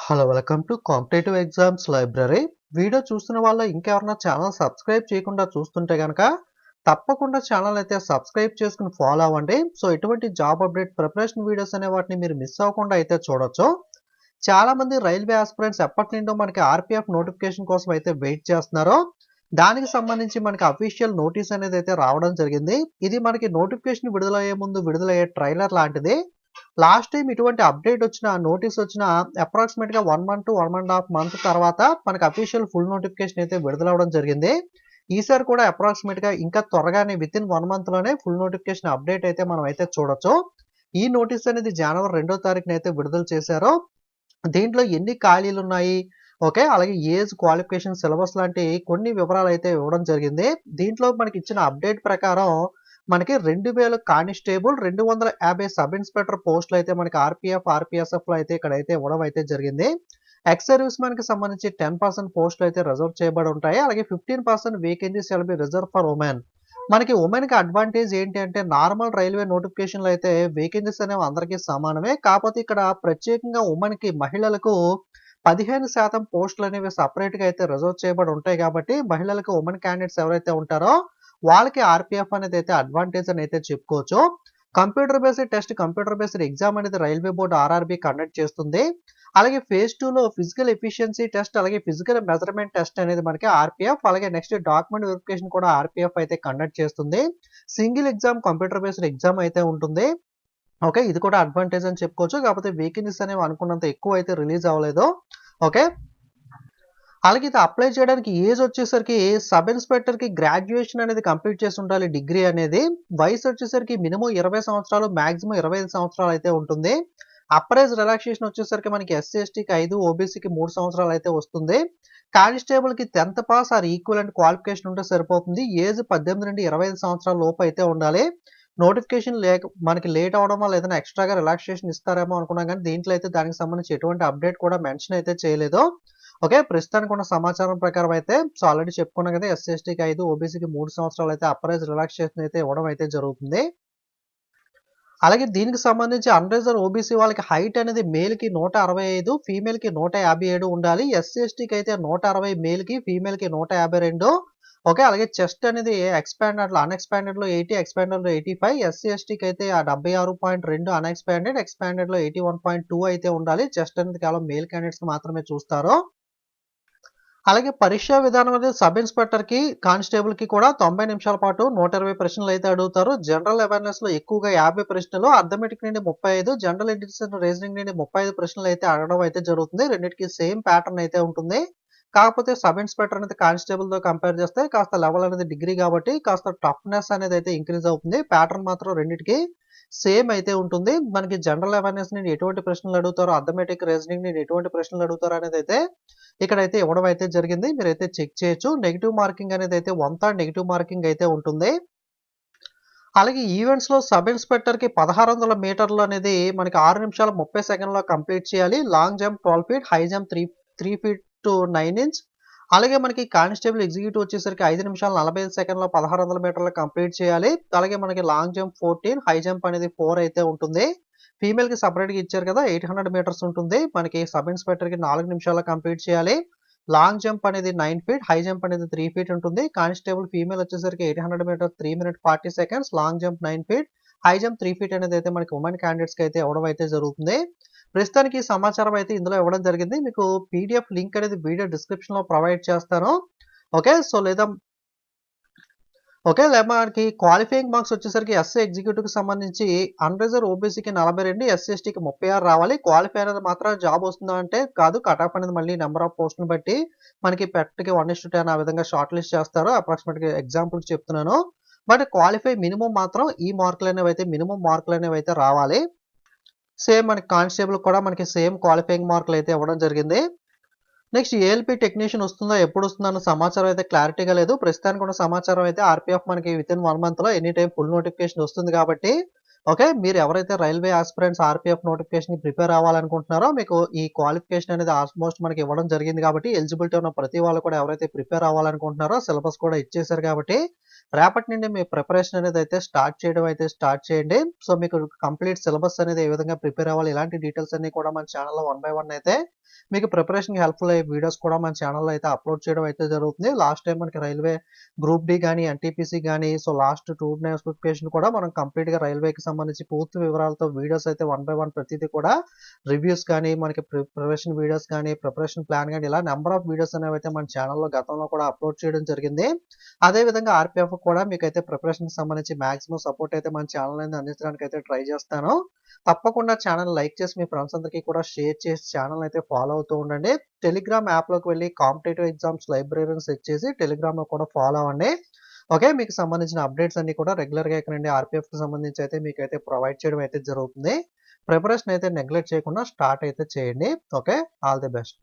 Hello welcome to competitive exams library. Video చూస్తున్న వాళ్ళు ఇంకెవరన్నా ఛానల్ సబ్స్క్రైబ్ చేయకుండా చూస్తుంటే కనుక తప్పకుండా ఛానల్ అయితే సబ్స్క్రైబ్ చేసుకుని ఫాలో అవ్వండి. సో ఎటువంటి జాబ్ అప్డేట్ ప్రిపరేషన్ వీడియోస్ అనే వాటిని మీరు మిస్ అవ్వకుండా అయితే చూడొచ్చు. చాలా మంది రైల్వే ఆస్పిరెంట్స్ ఎప్పటి నుండో మనకి ఆర్పిఎఫ్ నోటిఫికేషన్ కోసం అయితే వెయిట్ చేస్తున్నారో దానికి సంబంధించి మనకి అఫీషియల్ నోటీస్ అనేది అయితే రావడం జరిగింది. ఇది మనకి నోటిఫికేషన్ విడుదలయ్యే ముందు విడుదలయ్యే ట్రైలర్ లాంటిది. లాస్ట్ టైం ఇటువంటి అప్డేట్ వచ్చిన నోటీస్ వచ్చిన అప్రాక్సిమేట్ గా 1 మంత్ టు 1.5 మంత్ తర్వాత మనకి అఫీషియల్ ఫుల్ నోటిఫికేషన్ అయితే విడుదలవడం జరిగింది. ఈసారి కూడా అప్రాక్సిమేట్ గా ఇంకా త్వరగానే విత్ ఇన్ 1 మంత్ లోనే ఫుల్ నోటిఫికేషన్ అప్డేట్ అయితే మనం అయితే చూడొచ్చు. ఈ నోటీస్ అనేది జనవరి 2వ తారీఖున అయితే విడుదల చేశారు. దీంట్లో ఎన్ని ఖాళీలు ఉన్నాయి, ఓకే, అలాగే ఏజ్, క్వాలిఫికేషన్, సిలబస్ లాంటి కొన్ని వివరాలు అయితే ఇవ్వడం జరిగింది. దీంట్లో మనకి ఇచ్చిన అప్డేట్ ప్రకారం మనకి 2000 కానిస్టేబుల్, 250 సబ్ ఇన్స్పెక్టర్ పోస్టులు అయితే మనకి ఆర్పిఎఫ్, ఆర్పిఎస్ఎఫ్ లో అయితే ఇక్కడైతే ఇవ్వడం అయితే జరిగింది. ఎక్స్ సర్వీస్ మెన్ కి సంబంధించి 10% పోస్టులు అయితే రిజర్వ్ చేయబడి ఉంటాయి. అలాగే 15% vacancies shall be reserve for women. మనకి ఉమెన్ కి అడ్వాంటేజ్ ఏంటి అంటే నార్మల్ రైల్వే నోటిఫికేషన్లో అయితే వేకెన్సీస్ అనేవి అందరికీ సమానమే. కాకపోతే ఇక్కడ ప్రత్యేకంగా ఉమెన్ కి, మహిళలకు 15% పోస్టులు అనేవి సపరేట్ గా అయితే రిజర్వ్ చేయబడి ఉంటాయి కాబట్టి మహిళలకు, ఉమెన్ క్యాండిడేట్స్ ఎవరైతే ఉంటారో వాళ్ళకి ఆర్పిఎఫ్ అనేది అయితే అడ్వాంటేజ్ అని అయితే చెప్పుకోవచ్చు. Computer based test, computer based exam అనేది రైల్వే బోర్డు ఆర్ఆర్బి కండక్ట్ చేస్తుంది. అలాగే ఫేజ్ 2 లో ఫిజికల్ ఎఫిషియన్సీ టెస్ట్, అలాగే ఫిజికల్ మెజర్మెంట్ టెస్ట్ అనేది మనకి ఆర్పిఎఫ్, అలాగే నెక్స్ట్ డాక్యుమెంట్ వెరిఫికేషన్ కూడా ఆర్పిఎఫ్ అయితే కండక్ట్ చేస్తుంది. Single exam computer based exam అయితే ఉంటుంది. ఓకే, ఇది కూడా అడ్వాంటేజ్ అని చెప్పుకోవచ్చు. కాకపోతే వేకెన్సీస్ అనేవి అనుకున్నంత ఎక్కువ అయితే రిలీజ్ అవ్వలేదు. ఓకే, అలాగే ఇది అప్లై చేయడానికి ఏజ్ వచ్చేసరికి సబ్ ఇన్స్పెక్టర్ కి గ్రాడ్యుయేషన్ అనేది కంప్లీట్ చేసి ఉండాలి, డిగ్రీ అనేది. వయసు వచ్చేసరికి మినిమం 20 సంవత్సరాలు, మాక్సిమం 25 సంవత్సరాలు అయితే ఉంటుంది. అప్పర్ ఏజ్ రిలాక్సేషన్ వచ్చేసరికి మనకి ఎస్సీ ఎస్టీకి 5, ఓబీసీకి 3 సంవత్సరాలు అయితే వస్తుంది. కానిస్టేబుల్ కి 10th pass or equivalent qualification ఉంటే సరిపోతుంది. ఏజ్ 18 నుండి 25 సంవత్సరాల లోపు అయితే ఉండాలి. నోటిఫికేషన్ మనకి లేట్ అవడం వల్ల ఏదైనా ఎక్స్ట్రాగా రిలాక్సేషన్ ఇస్తారేమో అనుకున్నాం, కానీ దీంట్లో అయితే దానికి సంబంధించి ఎటువంటి అప్డేట్ కూడా మెన్షన్ అయితే చేయలేదు. ఓకే, ప్రస్తుతానికి ఉన్న సమాచారం ప్రకారం అయితే ఆల్రెడీ చెప్పుకున్నాం కదా, ఎస్సీ ఎస్టీకి 5, ఓబీసీకి 3 సంవత్సరాలు అయితే అప్పర్ ఏజ్ రిలాక్సేషన్ అయితే ఇవ్వడం అయితే జరుగుతుంది. అలాగే దీనికి సంబంధించి అన్రిజర్వ్ ఓబీసీ వాళ్ళకి హైట్ అనేది మేల్ కి 165, ఫీమేల్ కి 157 ఉండాలి. ఎస్సీ ఎస్టీకి అయితే 160, మేల్ కి, ఫీమేల్ కి 152. ఓకే, అలాగే చెస్ట్ అనేది ఎక్స్పాండెడ్ లో, అన్ఎక్స్పాండెడ్ లో 80, ఎక్స్పాండెడ్ లో 85. ఎస్సీ ఎస్టీకి అయితే 76.2 అన్ఎక్స్పాండెడ్, ఎక్స్పాండెడ్ లో 81.2 అయితే ఉండాలి. చెస్ట్ అనేది కేవలం మేల్ క్యాండిడేట్స్ మాత్రమే చూస్తారు. అలాగే పరీక్షా విధానం అనేది సబ్ ఇన్స్పెక్టర్ కి, కానిస్టేబుల్ కి కూడా 90 నిమిషాల పాటు 120 ప్రశ్నలు అయితే అడుగుతారు. జనరల్ అవేర్నెస్ లో ఎక్కువగా 50 ప్రశ్నలు, అర్థమెటిక్ నుండి 35, జనరల్ ఇంటెలిజెన్స్ రీజనింగ్ నుండి 35 ప్రశ్నలు అయితే అడగడం అయితే జరుగుతుంది. రెండింటికి సేమ్ ప్యాటర్న్ అయితే ఉంటుంది. కాకపోతే సబ్ ఇన్స్పెక్టర్ అనేది కానిస్టేబుల్ తో కంపేర్ చేస్తే కాస్త లెవెల్ అనేది డిగ్రీ కాబట్టి కాస్త టఫ్నెస్ అనేది అయితే ఇంక్రీజ్ అవుతుంది. ప్యాటర్న్ మాత్రం రెండింటికి సేమ్ అయితే ఉంటుంది. మనకి జనరల్ అవేర్నెస్ నుండి ఎటువంటి ప్రశ్నలు అడుగుతారో, అర్థమెటిక్ రీజనింగ్ నుండి ఎటువంటి ప్రశ్నలు అడుగుతారో అనేది అయితే ఇక్కడైతే ఇవ్వడం అయితే జరిగింది. మీరైతే చెక్ చేయొచ్చు. నెగిటివ్ మార్కింగ్ అనేది అయితే 1 నెగిటివ్ మార్కింగ్ అయితే ఉంటుంది. అలాగే ఈవెంట్స్ లో సబ్ ఇన్స్పెక్టర్ కి 1600 మీటర్లు అనేది మనకి 6 నిమిషాల 30 సెకండ్లో కంప్లీట్ చేయాలి. Long jump 12 feet, high jump 3 feet to 9 inch. అలాగే మనకి కానిస్టేబుల్ ఎగ్జిక్యూటివ్ వచ్చేసరికి 5 నిమిషాల 45 సెకండ్లో 1600 మీటర్లు కంప్లీట్ చేయాలి. అలాగే మనకి లాంగ్ జంప్ 14, హై జంప్ అనేది 4 అయితే ఉంటుంది. ఫీమేల్ కి సపరేట్ గా ఇచ్చారు కదా, 800 మీటర్స్ ఉంటుంది. మనకి సబ్ ఇన్స్పెక్టర్ కి 4 నిమిషాల్లో కంప్లీట్ చేయాలి. లాంగ్ జంప్ అనేది 9 ఫీట్, హై జంప్ అనేది 3 ఫీట్ ఉంటుంది. కానిస్టేబుల్ ఫీమేల్ వచ్చేసరికి 800 meters 3 minute 40 seconds, long jump 9 feet, high jump 3 feet అనేది అయితే మనకి ఉమెన్ క్యాండిడేట్స్ కి అయితే ఇవ్వడం అయితే జరుగుతుంది. ప్రస్తుతానికి ఈ సమాచారం అయితే ఇందులో ఇవ్వడం జరిగింది. మీకు పీడిఎఫ్ లింక్ అనేది వీడియో డిస్క్రిప్షన్ లో ప్రొవైడ్ చేస్తాను. ఓకే, మనకి క్వాలిఫైయింగ్ మార్క్స్ వచ్చేసరికి ఎస్సీ ఎగ్జిక్యూటివ్ కి సంబంధించి అన్రిజర్వ్ ఓబీసీకి 42, ఎస్సీ ఎస్టీకి 36 రావాలి. క్వాలిఫై అనేది మాత్రం జాబ్ వస్తుందా అంటే కాదు. కట్ ఆఫ్ అనేది మళ్ళీ నెంబర్ ఆఫ్ పోస్టులు బట్టి మనకి పెట్కి 1:10 ఆ విధంగా షార్ట్ లిస్ట్ చేస్తారు. అప్రాక్సిమేట్ గా ఎగ్జాంపుల్ చెప్తున్నాను. బట్ క్వాలిఫై మినిమం మాత్రం ఈ మార్కులు అనేవి అయితే మినిమం మార్కులు అనేవి అయితే రావాలి. సేమ్ మనకి కానిస్టేబుల్ కూడా మనకి సేమ్ క్వాలిఫైయింగ్ మార్కులు అయితే ఇవ్వడం జరిగింది. నెక్స్ట్ ఏఎల్పీ టెక్నీషియన్ వస్తుందా, ఎప్పుడు వస్తుందా అన్న సమాచారం అయితే క్లారిటీగా లేదు. ప్రస్తుతానికి ఉన్న సమాచారం అయితే ఆర్పిఎఫ్ మనకి విత్ ఇన్ 1 మంత్ లో ఎనీ టైం ఫుల్ నోటిఫికేషన్ వస్తుంది కాబట్టి ఓకే. మీరు ఎవరైతే రైల్వే ఆస్పిరెంట్స్ ఆర్‌పీఎఫ్ నోటిఫికేషన్‌కి ప్రిపేర్ అవ్వాలనుకుంటున్నారో, మీకు ఈ క్వాలిఫికేషన్ అనేది ఆల్మోస్ట్ మనకి ఇవ్వడం జరిగింది కాబట్టి, ఎలిజిబిలిటీ ఉన్న ప్రతి వాళ్ళు కూడా ఎవరైతే ప్రిపేర్ అవ్వాలనుకుంటున్నారో సిలబస్ కూడా ఇచ్చేసారు కాబట్టి, రేపటి నుండి మీ ప్రిపరేషన్ అనేది అయితే స్టార్ట్ చేయండి. సో, మీకు కంప్లీట్ సిలబస్ అనేది ఏ విధంగా ప్రిపేర్ అవ్వాలి, ఇలాంటి డీటెయిల్స్ అన్నీ కూడా మన ఛానెల్‌లో వన్ బై వన్ అయితే మీకు ప్రిపరేషన్‌కి హెల్ప్‌ఫుల్ అయ్యే వీడియోస్ కూడా మన ఛానెల్‌లో అయితే అప్‌లోడ్ చేయడం అయితే జరుగుతుంది. లాస్ట్ టైమ్ మనకి రైల్వే గ్రూప్ డి గాని, ఎన్‌టీపీసీ గాని, సో లాస్ట్ 2 నోటిఫికేషన్ కూడా మనం కంప్లీట్‌గా రైల్వేకి సంబంధించి పూర్తి వివరాలతో వీడియోస్ అయితే వన్ బై వన్ ప్రతీది కూడా రివ్యూస్ కానీ, మనకి ప్రిపరేషన్ వీడియోస్ కానీ, ప్రిపరేషన్ ప్లాన్ గాని, ఇలా నంబర్ ఆఫ్ వీడియోస్ అనేవైతే మన ఛానెల్‌లో గతంలో కూడా అప్‌లోడ్ చేయడం జరిగింది. అదే విధంగా ఆర్‌పీఎఫ్ కూడా మీకైతే ప్రిపరేషన్‌కి సంబంధించి మాక్సిమం సపోర్ట్ అయితే మన ఛానెల్ అనేది అందించడానికి అయితే ట్రై చేస్తాను. తప్పకుండా ఛానెల్ లైక్ చేసి మీ ఫ్రెండ్స్ అందరికీ కూడా షేర్ చేసి ఛానెల్ అయితే ఫాలో అవుతూ ఉండండి. టెలిగ్రామ్ యాప్‌లోకి వెళ్లి కాంపిటీటివ్ ఎగ్జామ్స్ లైబ్రరీ అని సెర్చ్ చేసి టెలిగ్రామ్‌లో కూడా ఫాలో అవ్వండి. ఓకే. మీకు సంబంధించిన అప్డేట్స్ అన్నీ కూడా రెగ్యులర్‌గా ఇక్కడ నుండి ఆర్‌పీఎఫ్‌కి సంబంధించి అయితే మీకైతే ప్రొవైడ్ చేయడం అయితే జరుగుతుంది. ప్రిపరేషన్ అయితే నెగ్లెక్ట్ చేయకుండా స్టార్ట్ అయితే చేయండి. ఓకే. All the best.